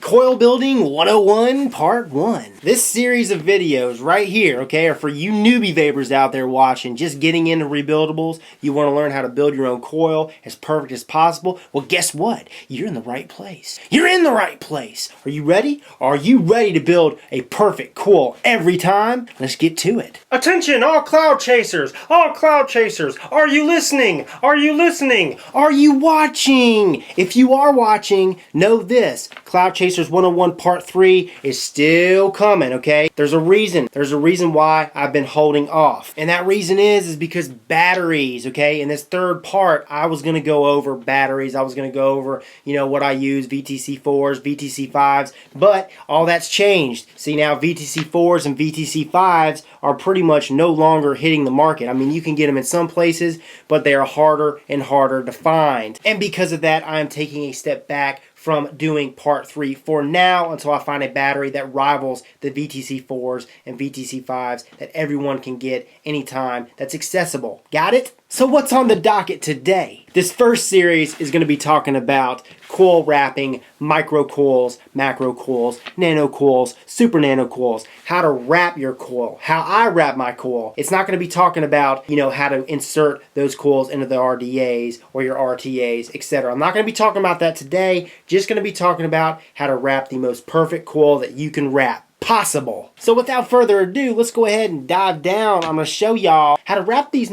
Coil Building 101 Part 1. This series of videos right here, okay, are for you newbie vapors out there watching, just getting into rebuildables. You want to learn how to build your own coil as perfect as possible. Well, guess what? You're in the right place. You're in the right place. Are you ready? Are you ready to build a perfect coil every time? Let's get to it. Attention, all cloud chasers! All cloud chasers! Are you listening? Are you listening? Are you watching? If you are watching, know this. Cloud Chasers 101 Part 3 is still coming, okay? There's a reason. There's a reason why I've been holding off. And that reason is because batteries, okay? In this third part, I was going to go over batteries. I was going to go over, what I use, VTC4s, VTC5s, but all that's changed. See, now VTC4s and VTC5s are pretty much no longer hitting the market. I mean, you can get them in some places, but they are harder and harder to find. And because of that, I am taking a step back from doing part 3 for now until I find a battery that rivals the VTC4s and VTC5s that everyone can get anytime that's accessible. Got it? So what's on the docket today? This first series is going to be talking about coil wrapping, micro coils, macro coils, nano coils, super nano coils, how to wrap your coil, how I wrap my coil. It's not going to be talking about, how to insert those coils into the RDAs or your RTAs, etc. I'm not going to be talking about that today. Just going to be talking about how to wrap the most perfect coil that you can wrap possible. So without further ado, let's go ahead and dive down. I'm going to show y'all how to wrap these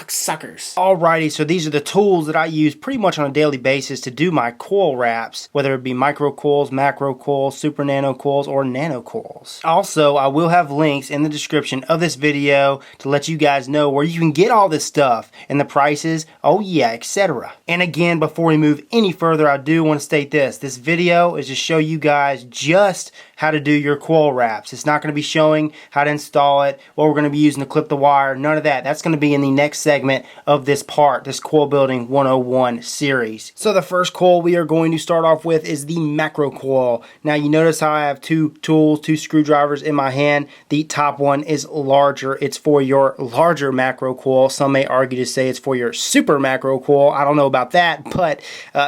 suckers. Alrighty, so these are the tools that I use pretty much on a daily basis to do my coil wraps, whether it be micro coils, macro coils, super nano coils, or nano coils. Also, I will have links in the description of this video to let you guys know where you can get all this stuff and the prices, oh yeah, etc. And again, before we move any further, I do want to state this. This video is to show you guys just how to do your coil wraps. It's not going to be showing how to install it, what we're going to be using to clip the wire, none of that. That's going to be in the next segment of this part, this Coil Building 101 series. So the first coil we are going to start off with is the macro coil. Now you notice how I have two tools, two screwdrivers in my hand. The top one is larger. It's for your larger macro coil. Some may argue to say it's for your super macro coil. I don't know about that, but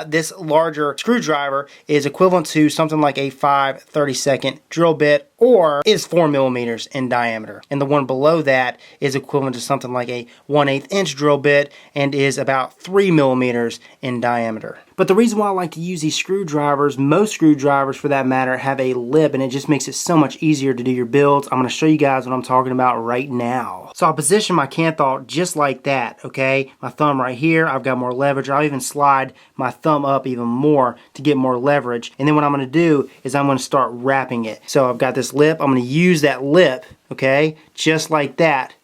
this larger screwdriver is equivalent to something like a 5/32 drill bit, or is 4 millimeters in diameter. And the one below that is equivalent to something like a 1/8 inch drill bit and is about 3 millimeters in diameter. But the reason why I like to use these screwdrivers, most screwdrivers for that matter, have a lip, and it just makes it so much easier to do your builds. I'm going to show you guys what I'm talking about right now. So I'll position my Kanthal just like that, okay? My thumb right here, I've got more leverage. I'll even slide my thumb up even more to get more leverage. And then what I'm going to do is I'm going to start wrapping it. So I've got this lip. I'm going to use that lip, okay, just like that.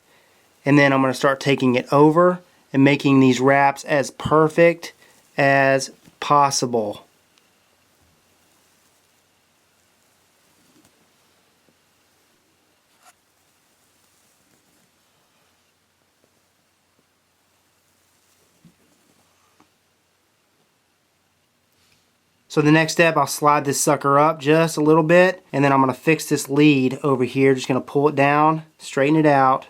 And then I'm going to start taking it over and making these wraps as perfect as possible. So the next step, I'll slide this sucker up just a little bit, and then I'm going to fix this lead over here. Just going to pull it down, straighten it out,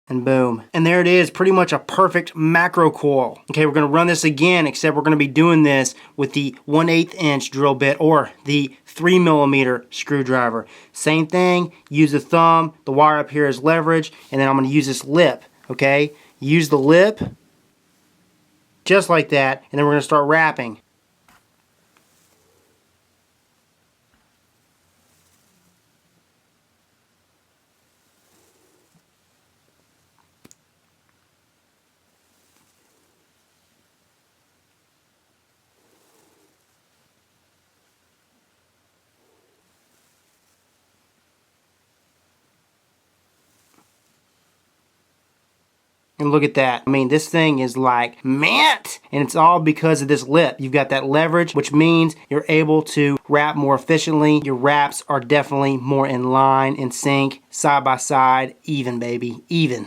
and boom. And there it is, pretty much a perfect macro coil. Okay, we're going to run this again, except we're going to be doing this with the 1/8 inch drill bit or the 3 millimeter screwdriver. Same thing, use the thumb, the wire up here is leverage, and then I'm going to use this lip, okay? Use the lip, just like that, and then we're going to start wrapping. And look at that. I mean, this thing is like mint. And it's all because of this lip. You've got that leverage, which means you're able to wrap more efficiently. Your wraps are definitely more in line, in sync, side by side, even, baby, even.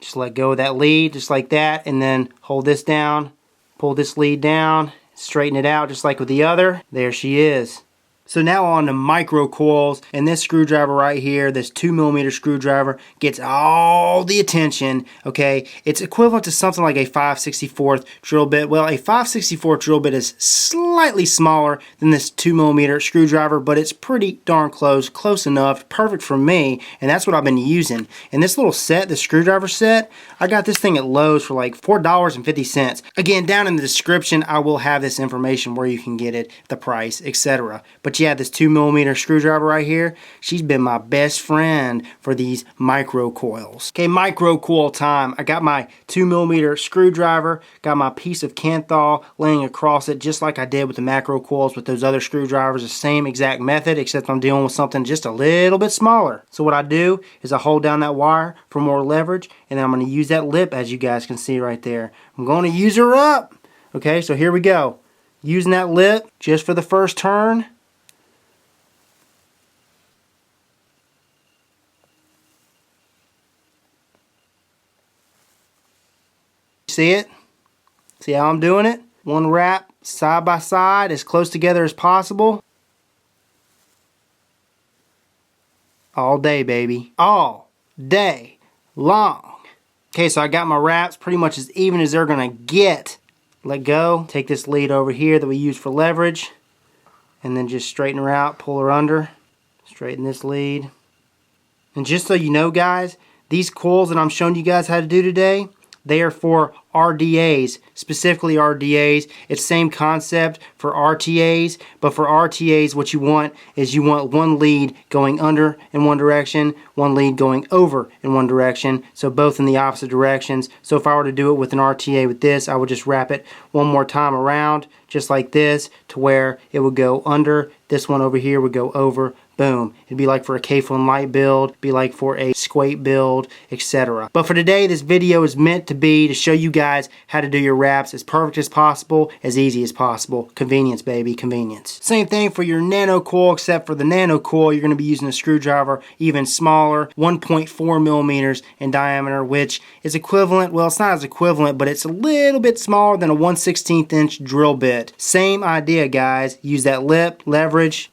Just let go of that lead, just like that, and then hold this down, pull this lead down, straighten it out just like with the other. There she is. So now on to micro coils, and this screwdriver right here, this 2mm screwdriver, gets all the attention, okay? It's equivalent to something like a 5/64 drill bit. Well, a 5/64 drill bit is slightly smaller than this 2mm screwdriver, but it's pretty darn close enough, perfect for me, and that's what I've been using. And this little set, the screwdriver set, I got this thing at Lowe's for like $4.50. Again, down in the description, I will have this information where you can get it, the price, etc. But yeah, this 2mm screwdriver right here, she's been my best friend for these micro coils. Okay, micro coil time. I got my 2mm screwdriver, got my piece of Kanthal laying across it just like I did with the macro coils with those other screwdrivers. The same exact method, except I'm dealing with something just a little bit smaller. So what I do is I hold down that wire for more leverage, and then I'm going to use that lip, as you guys can see right there. I'm going to use her up. Okay, so here we go. Using that lip just for the first turn. See it? See how I'm doing it? One wrap side by side, as close together as possible. All day, baby. All day long. Okay, so I got my wraps pretty much as even as they're gonna get. Let go. Take this lead over here that we use for leverage, and then just straighten her out, pull her under. Straighten this lead. And just so you know, guys, these coils that I'm showing you guys how to do today, they are for RDAs, specifically RDAs. It's same concept for RTAs, but for RTAs what you want is you want one lead going under in one direction, one lead going over in one direction, so both in the opposite directions. So if I were to do it with an RTA with this, I would just wrap it one more time around, just like this, to where it would go under. This one over here would go over. Boom. It'd be like for a K-Phone light build, be like for a squate build, etc. But for today, this video is meant to be to show you guys how to do your wraps as perfect as possible, as easy as possible. Convenience, baby, convenience. Same thing for your nano coil, except for the nano coil, you're going to be using a screwdriver even smaller, 1.4mm in diameter, which is equivalent, well, it's not as equivalent, but it's a little bit smaller than a 1/16 inch drill bit. Same idea, guys. Use that lip, leverage.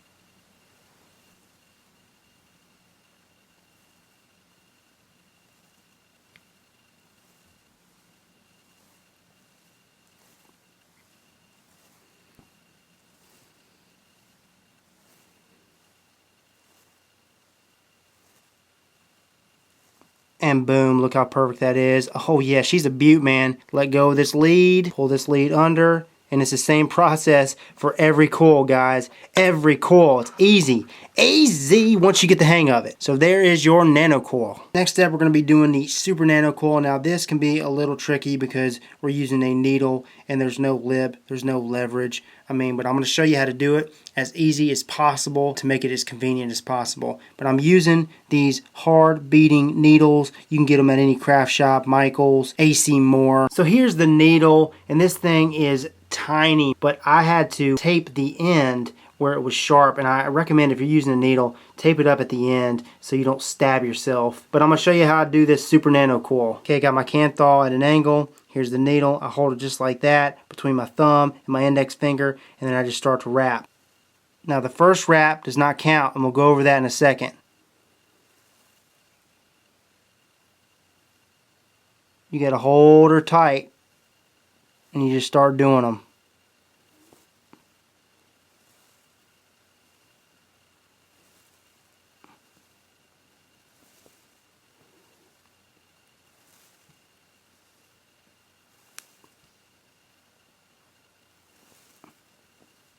And boom, look how perfect that is. Oh yeah, she's a beaut, man. Let go of this lead, pull this lead under, and it's the same process for every coil, guys. Every coil. It's easy. Easy once you get the hang of it. So there is your nano coil. Next step, we're going to be doing the super nano coil. Now this can be a little tricky because we're using a needle and there's no lip, there's no leverage. But I'm going to show you how to do it as easy as possible to make it as convenient as possible. But I'm using these hard beating needles. You can get them at any craft shop, Michael's, AC Moore. So here's the needle, and this thing is tiny, but I had to tape the end where it was sharp, and I recommend if you're using a needle, tape it up at the end so you don't stab yourself. But I'm going to show you how to do this super nano coil. Okay, I got my Kanthal at an angle. Here's the needle. I hold it just like that between my thumb and my index finger, and then I just start to wrap. Now the first wrap does not count, and we'll go over that in a second. You got to hold her tight, and you just start doing them.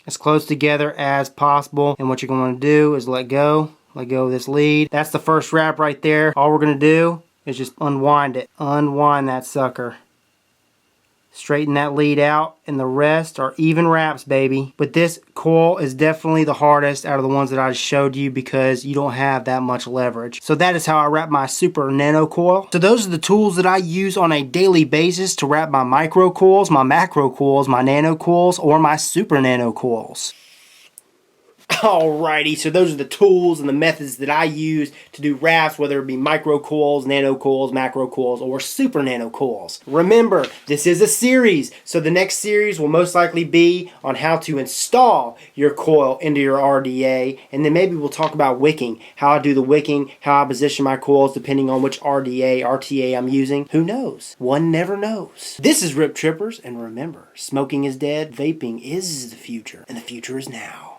As close together as possible, and what you're going to do is let go of this lead. That's the first wrap right there. All we're going to do is just unwind it. Unwind that sucker. Straighten that lead out, and the rest are even wraps, baby. But this coil is definitely the hardest out of the ones that I just showed you because you don't have that much leverage. So that is how I wrap my super nano coil. So those are the tools that I use on a daily basis to wrap my micro coils, my macro coils, my nano coils, or my super nano coils. Alrighty, so those are the tools and the methods that I use to do wraps, whether it be micro coils, nano coils, macro coils, or super nano coils. Remember, this is a series, so the next series will most likely be on how to install your coil into your RDA, and then maybe we'll talk about wicking, how I do the wicking, how I position my coils depending on which RDA, RTA I'm using. Who knows? One never knows. This is Rip Trippers, and remember, smoking is dead, vaping is the future, and the future is now.